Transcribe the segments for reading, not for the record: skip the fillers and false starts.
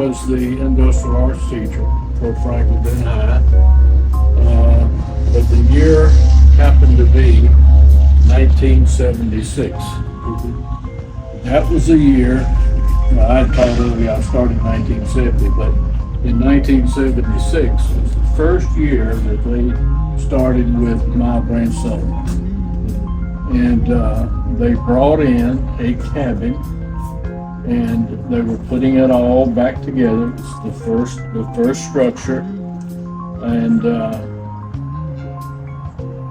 was the industrial arts teacher for Franklinton High. But the year happened to be 1976. That was the year, I taught early, I started in 1970, but in 1976 was the first year that they started with Mile Branch Southern. And they brought in a cabin, and they were putting it all back together. It's the first structure. And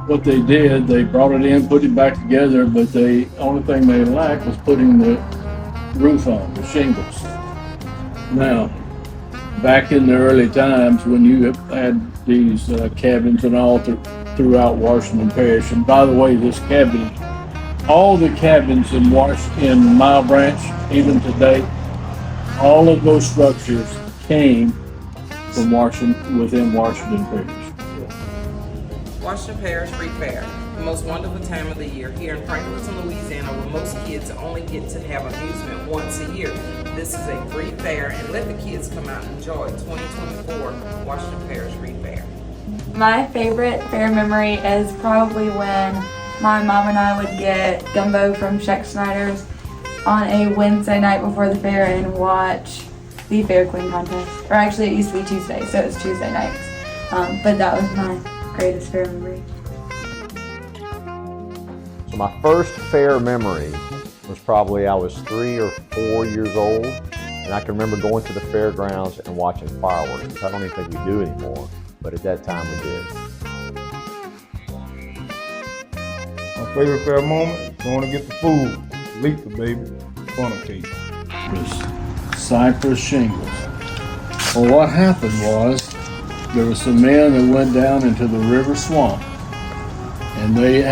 what they did, they brought it in, put it back together, but the only thing they lacked was putting the roof on, the shingles. Now, back in the early times when you had these cabins and all throughout Washington Parish, and by the way, this cabin, all the cabins in Mile Branch, even today, all of those structures came from within Washington Parish. Washington Parish Free Fair, the most wonderful time of the year here in Franklinton, Louisiana, where most kids only get to have amusement once a year. This is a free fair, and let the kids come out and enjoy 2024 Washington Parish Free Fair. My favorite fair memory is probably when my mom and I would get gumbo from Sheck Snyder's on a Wednesday night before the fair and watch the Fair Queen contest. Or actually, it used to be Tuesday, so it was Tuesday nights. But that was my greatest fair memory. So my first fair memory was probably I was 3 or 4 years old, and I can remember going to the fairgrounds and watching fireworks, which I don't even think we do anymore, but at that time we did. My favorite fair moment, going to get the food. Letha, baby, funnel cake. Cypress shingles. Well, what happened was, there were some men that went down into the river swamp, and they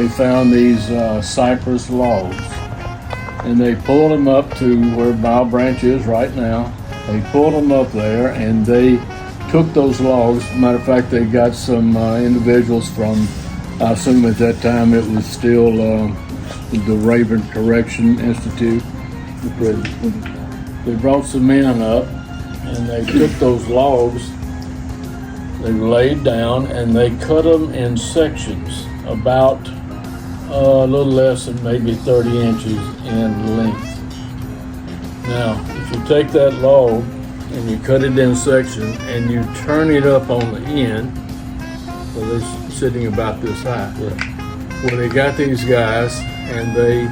found these cypress logs, and they pulled them up to where Mile Branch is right now. They pulled them up there, and they took those logs. Matter of fact, they got some individuals from, I assume at that time it was still the Raven Correction Institute. They brought some men up, and they took those logs. They laid down and they cut them in sections about a little less than maybe 30 inches in length. Now, if you take that log and you cut it in sections and you turn it up on the end, so they're sitting about this high. Yeah. Well, they got these guys and they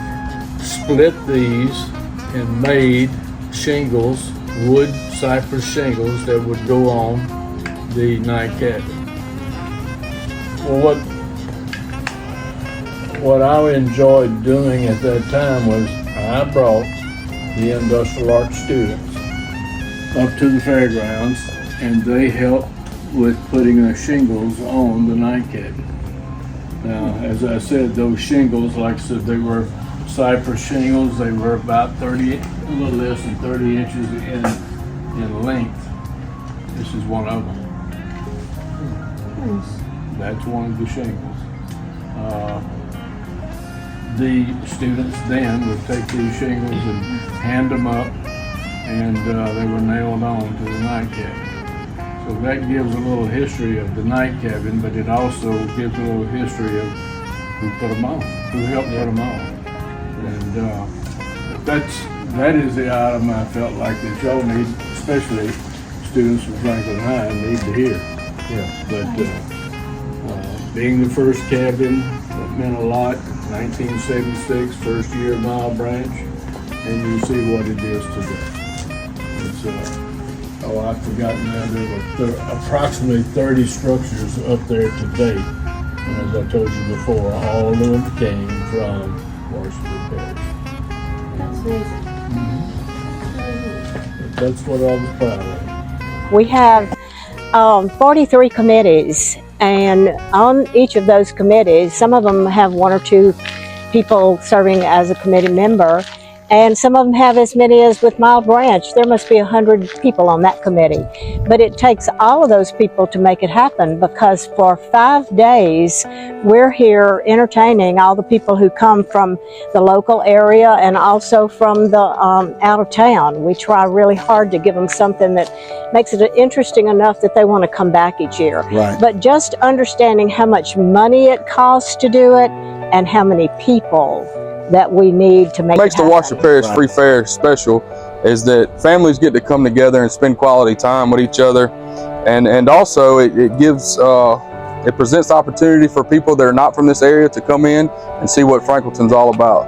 split these and made shingles, wood cypress shingles that would go on the night cabin. Well, what I enjoyed doing at that time was I brought the industrial arts students up to the fairgrounds, and they helped with putting the shingles on the night cabin. Now, as I said, those shingles, like I said, they were cypress shingles. They were about a little less than 30 inches in length. This is one of them. That's one of the shingles. The students then would take these shingles and hand them up, and they were nailed on to the night cabin. So that gives a little history of the night cabin, but it also gives a little history of who put them on, who helped put them on. And that is the item I felt like that y'all need, especially students from Franklinton High, need to hear. Yeah. But being the first cabin, that meant a lot. 1976, first year of Mile Branch, and you see what it is today. It's, I've forgotten now, there were approximately 30 structures up there to date. And as I told you before, all of them came from Washington Parish. That's amazing. Mm-hmm. That's what I was proud of. We have 43 committees, and on each of those committees, some of them have 1 or 2 people serving as a committee member, And some of them have as many as with Mile Branch. There must be 100 people on that committee. But it takes all of those people to make it happen, because for 5 days, we're here entertaining all the people who come from the local area and also from the out of town. We try really hard to give them something that makes it interesting enough that they want to come back each year. Right. But just understanding how much money it costs to do it and how many people that we need to make What makes it the happen. Washington Parish Free Fair special is that families get to come together and spend quality time with each other, and also it gives it presents opportunity for people that are not from this area to come in and see what Franklinton's all about.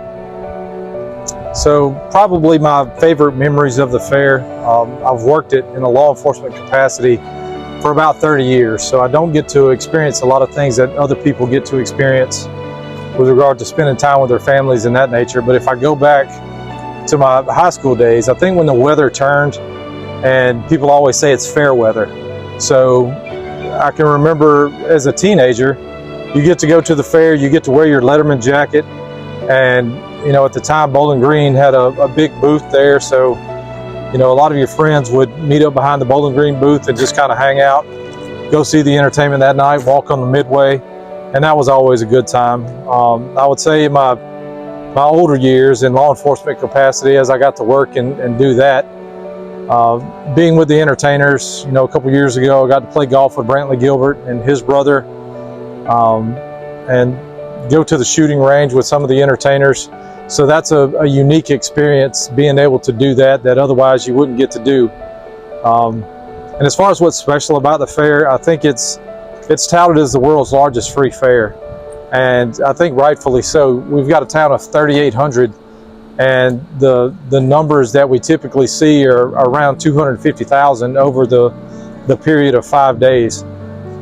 So probably my favorite memories of the fair, I've worked it in a law enforcement capacity for about 30 years, so I don't get to experience a lot of things that other people get to experience with regard to spending time with their families and that nature. But if I go back to my high school days, I think when the weather turned, and people always say it's fair weather. So I can remember as a teenager, you get to go to the fair, you get to wear your Letterman jacket, and you know, at the time Bowling Green had a big booth there, so you know, a lot of your friends would meet up behind the Bowling Green booth and just kind of hang out, go see the entertainment that night, walk on the midway. And that was always a good time. I would say in my older years in law enforcement capacity, as I got to work and do that, being with the entertainers, you know, a couple years ago, I got to play golf with Brantley Gilbert and his brother, and go to the shooting range with some of the entertainers. So that's a unique experience, being able to do that otherwise you wouldn't get to do. And as far as what's special about the fair, I think it's touted as the world's largest free fair, and I think rightfully so. We've got a town of 3,800, and the numbers that we typically see are around 250,000 over the period of 5 days,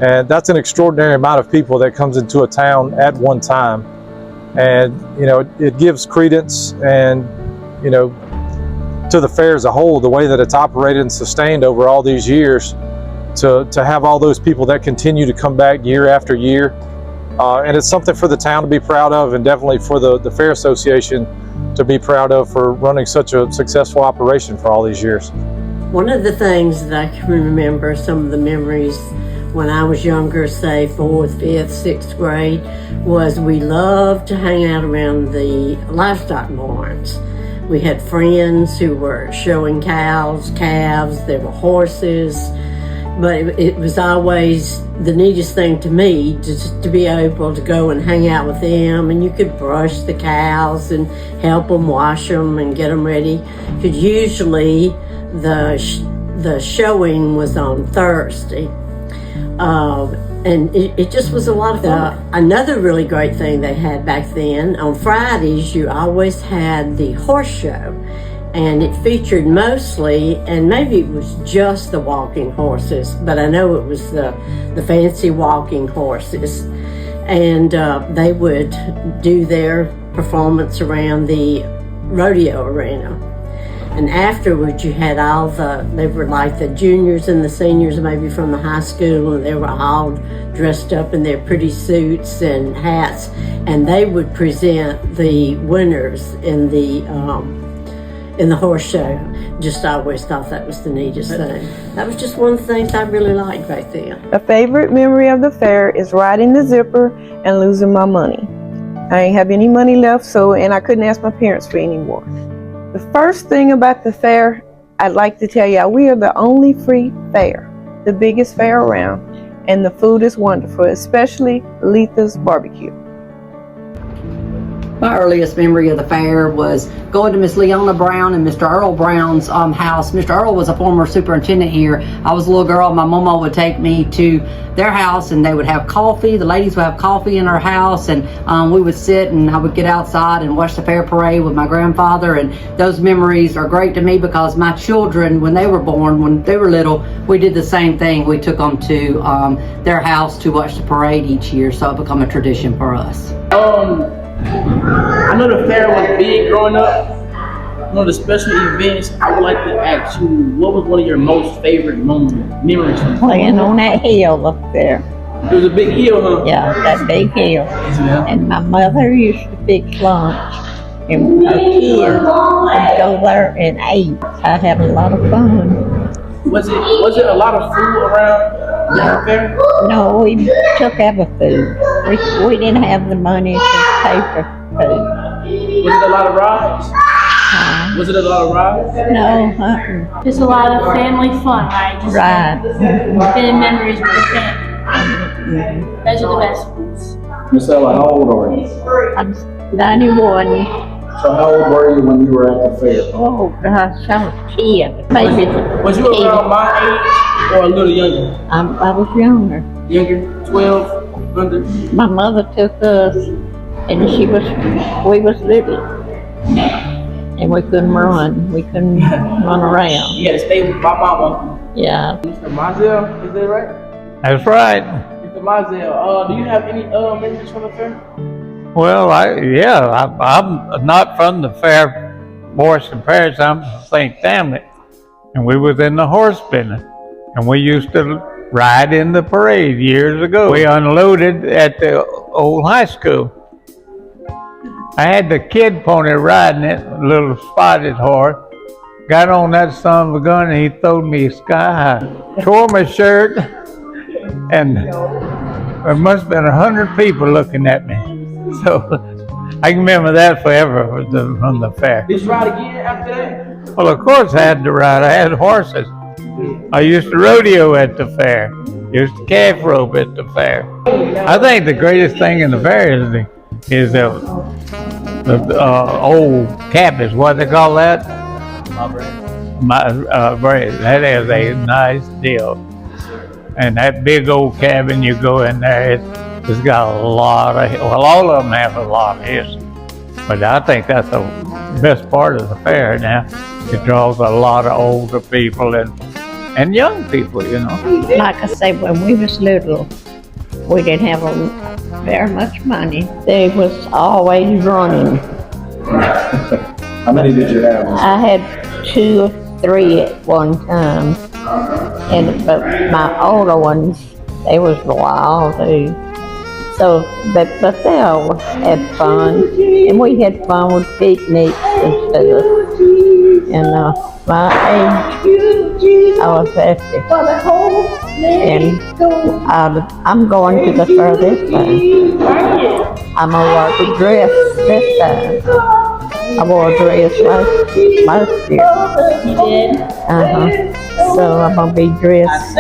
and that's an extraordinary amount of people that comes into a town at one time. And you know, it gives credence and, you know, to the fair as a whole, the way that it's operated and sustained over all these years, to have all those people that continue to come back year after year. And it's something for the town to be proud of, and definitely for the Fair Association to be proud of, for running such a successful operation for all these years. One of the things that I can remember, some of the memories when I was younger, say 4th, 5th, 6th grade, was we loved to hang out around the livestock barns. We had friends who were showing cows, calves, there were horses, but it was always the neatest thing to me to be able to go and hang out with them, and you could brush the cows and help them wash them and get them ready. Because usually the showing was on Thursday. And it just was a lot of fun. Another really great thing they had back then, on Fridays you always had the horse show, and it featured mostly, and maybe it was just the walking horses, but I know it was the fancy walking horses, and they would do their performance around the rodeo arena. And afterwards you had all they were like the juniors and the seniors maybe from the high school, and they were all dressed up in their pretty suits and hats, and they would present the winners in the horse show. Just always thought that was the neatest thing. That was just one of the things I really liked back then. A favorite memory of the fair is riding the zipper and losing my money. I ain't have any money left, and I couldn't ask my parents for any more. The first thing about the fair, I'd like to tell you, we are the only free fair, the biggest fair around, and the food is wonderful, especially Letha's barbecue. My earliest memory of the fair was going to Miss Leona Brown and Mr. Earl Brown's house. Mr. Earl was a former superintendent here. I was a little girl. My mama would take me to their house, and they would have coffee. The ladies would have coffee in our house, and we would sit, and I would get outside and watch the fair parade with my grandfather. And those memories are great to me because my children, when they were born, when they were little, we did the same thing. We took them to their house to watch the parade each year, so it became a tradition for us. I know the fair was big growing up. One of the special events, I would like to ask you, what was one of your most favorite memories? Playing on that hill up there. It was a big hill, huh? Yeah, that big hill. Yeah. And my mother used to fix lunch and our kids would go there and eat. I had a lot of fun. Was it a lot of food around the fair? No, we took other food. We didn't have the money to pay for food. Was it a lot of rides? Was it a lot of rides? No, Just a lot of family fun, right? Just right. spending memories with the family. Those are the best ones. Miss Ella, how old are you? I'm 91. So how old were you when you were at the fair? Oh gosh, I was 10. Maybe Was you around my age or a little younger? I was younger. Younger, 12, under? My mother took us, and we was little, and we couldn't run. We couldn't run around. You had to stay with my mama. Yeah. Mr. Mazel, is that right? That's right. Mr. Mazel, do you have any memories from the fair? Well, I'm not from the fair, Morris and Parish. I'm from St. Tamlet, and we was in the horse business, and we used to ride in the parade years ago. We unloaded at the old high school. I had the kid pony riding it, a little spotted horse. Got on that son of a gun and he throwed me sky high. Tore my shirt, and there must have been 100 people looking at me. So I can remember that forever from the fair. Did you ride again after that? Well, of course I had to ride. I had horses. I used to rodeo at the fair. Used to calf rope at the fair. I think the greatest thing in the fair is the old cabins. What they call that? That is a nice deal. And that big old cabin, you go in there, it's got a lot of, well, all of them have a lot of history. But I think that's the best part of the fair now. It draws a lot of older people and young people, you know. Like I say, when we was little, we didn't have very much money. They was always running. How many did you have? I had 2 or 3 at one time. But my older ones, they was wild too. So, but they all had fun, and we had fun with picnics and stuff. And my age, I was 50, and I'm going to the fair this time. I'm gonna wear the dress this time. I wore a dress last year. You did? So I'm gonna be dressed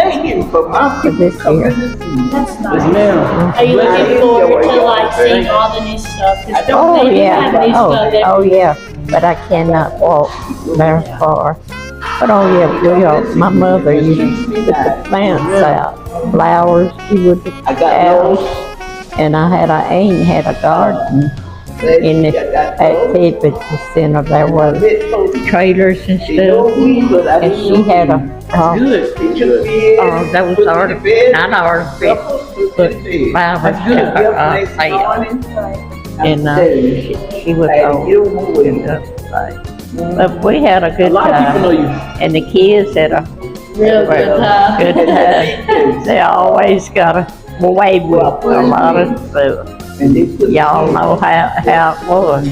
for this year. That's nice. Yes, ma'am. Are you looking forward to like seeing all the new stuff? 'Cause Oh they yeah, have new stuff every yeah. But I cannot walk very far. But my mother used to put the plants out, flowers. She would put the cows, and I aunt had a garden. In at the center there were trailers and stuff, and she had that was not artificial, but flowers sale. And she was old. But we had a good time, and the kids had a real good time. Good time. They always got away with a lot of stuff. Y'all know how it was.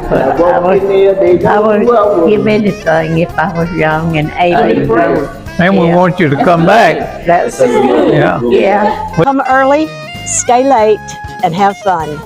But I would give anything if I was young and able. And we want you to come back. That's Yeah. Come early, stay late, and have fun.